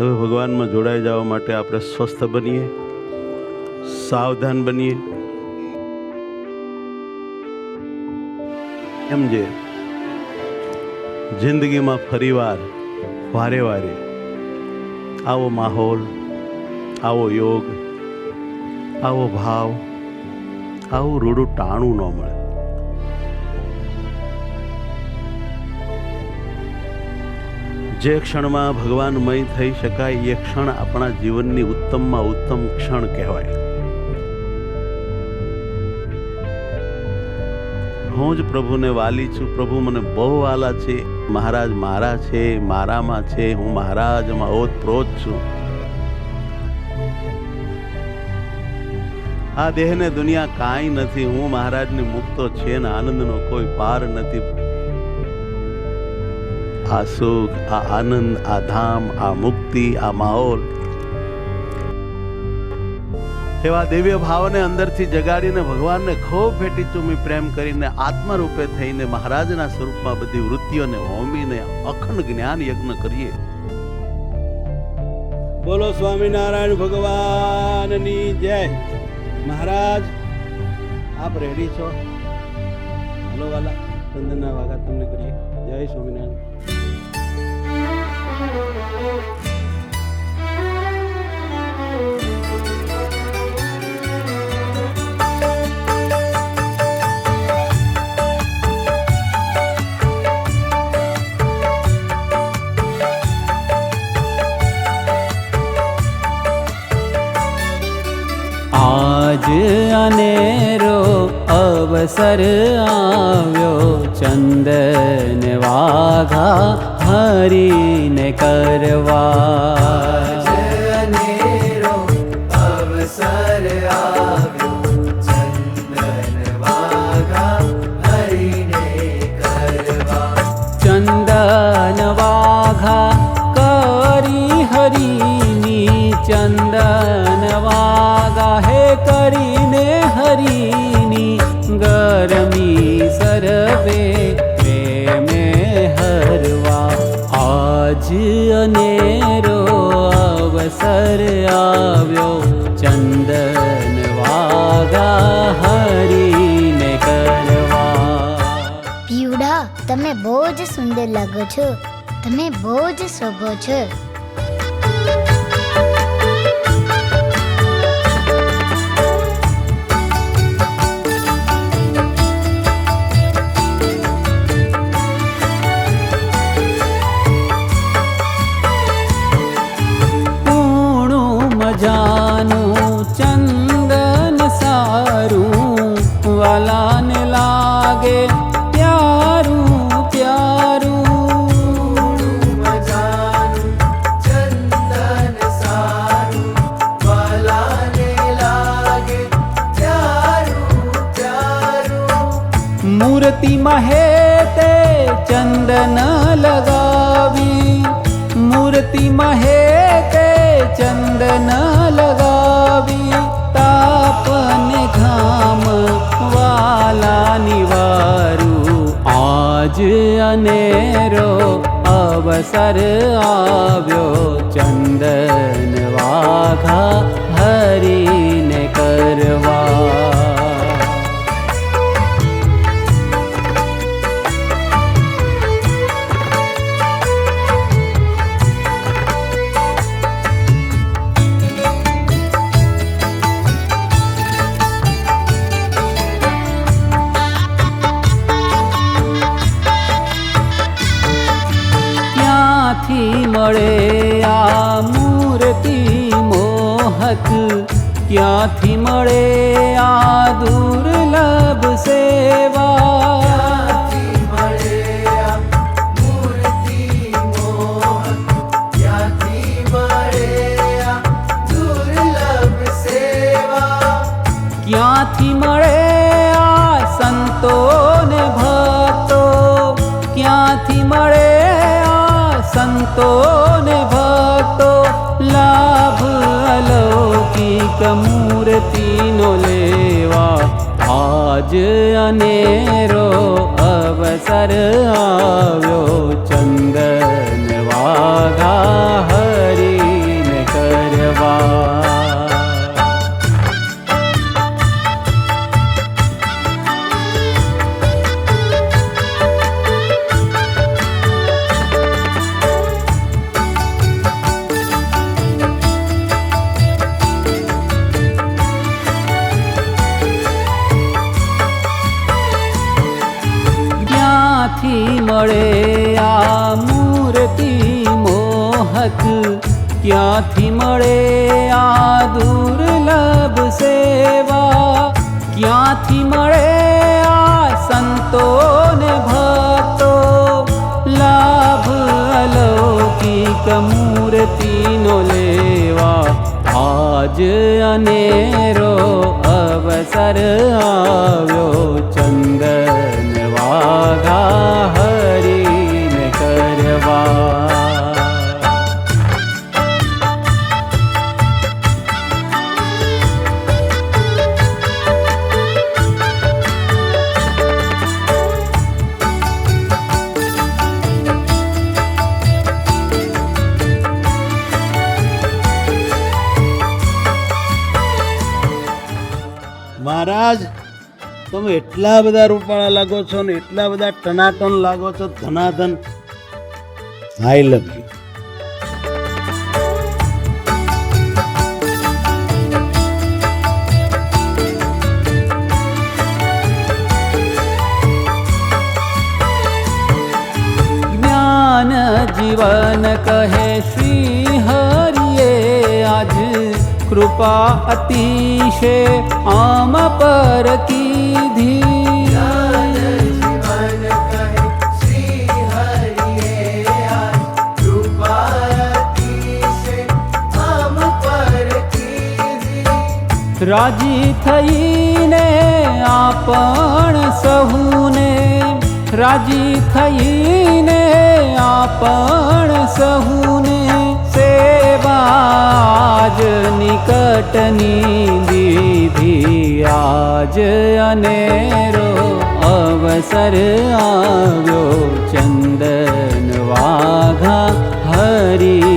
હવે ભગવાનમાં જોડાઈ જવા માટે આપણે સ્વસ્થ બનીએ, સાવધાન બનીએ. એમ જે જિંદગીમાં ફરીવાર વારે વારે આવો માહોલ, આવો યોગ, આવો ભાવ, આવું રૂડું ટાણું ન મળે. જે ક્ષણમાં ભગવાનમય થઈ શકાય એ ક્ષણ આપણા જીવનની ઉત્તમમાં ઉત્તમ ક્ષણ કહેવાય. હું જ પ્રભુને વાલી છું, પ્રભુ મને બહુ વાલા છે, મહારાજ મારા છે, મારામાં છે, હું મહારાજમાં ઓતપ્રોત છું. આ દેહને દુનિયા કાંઈ નથી, હું મહારાજને મુક્તો છે ને આનંદનો કોઈ પાર નથી. આ સુખ, આ આનંદ, આ ધામ, આ મુક્તિ, આ માહોલ, એવા દિવ્ય ભાવને અંદરથી જગાડીને ભગવાનને ખૂબ ભેટી ચૂમી પ્રેમ કરીને આત્મરૂપે થઈને મહારાજના સ્વરૂપમાં બધી વૃત્તિઓને હોમીને અખંડ જ્ઞાન યજ્ઞ કરીએ. બોલો સ્વામિનારાયણ ભગવાનની જય. મહારાજ આપ રેડી છો? હલો વાલા, ચંદનના વાગા તમને કરીએ. જય સ્વામિનારાયણ. આજ અનેરો અવસર આવ્યો, ચંદન વાઘા હરીને કરવા. અનેરો અવસર આવ્યો, ચંદન વાઘા હરીને કરવા. ચંદન વાઘા કરી હરીની, ચંદન વાગા હે કરીને હરીની, ગરમી સરવે પ્રેમે હરવા. આજ અનેરો અવસર આવ્યો, ચંદન વાગા હરીને કરવા. પીવડા, તમે બહુ જ સુંદર લાગો છો, તમે બહુ જ શોભો છો. જાનું ચંદન સારું, વાલાને લાગે પ્યારું પ્યારું. જાનું ચંદન સારું, વાલાને લાગે પ્યારું પ્યારું. મૂર્તિમાં હે તે ચંદન લગાવી, મૂર્તિમાં હે તે ચંદન લગાવી, તાપને ઘામ વાલા નિવારું. આજ અનેરો અવસર આવ્યો, ચંદન વાઘા હરીને કરવા. ક્યાંથી મળે આ મૂર્તિ મોહક, ક્યાંથી મળે આ દુર્લભ સેવા. ક્યાંથી મળે આ મૂર્તિ મોહક, ક્યાંથી મળે આ દુર્લભ સેવા. ક્યાંથી મળે આ સંતો ને ભક્તો, ક્યાંથી મળે સંતો ને ભક્તો. લાભ અલૌકિક મૂર્તિનો લેવા, આજ અનેરો અવસર આવ્યો, ચંદન વાઘા હરી મળે આ મૂર્તિ મોહક, ક્યાંથી મળે આ દુર્લભ સેવા, ક્યાંથી મળે આ સંતો ને ભક્તો લાભ અલૌકિક મૂર્તિનો લેવા. આજ અનેરો અવસર આવ્યો, ચંદન વાઘા હરીને કરવા. મહારાજ, તમે એટલા બધા રૂપાળા લાગો છો ને એટલા બધા ટનાટન લાગો છો, ધનાધન. આઈ લવ યુ. જ્ઞાન જીવન કહે શ્રી હરિએ આજ, કૃપા અતિશે આમ પર કીધી. રાજી થઈને આપણ સહુને, રાજી થઈને આપણ સહુને સેવા આજ નિકટની દીધી. આજ અનેરો અવસર આવ્યો, ચંદન વાઘા હરી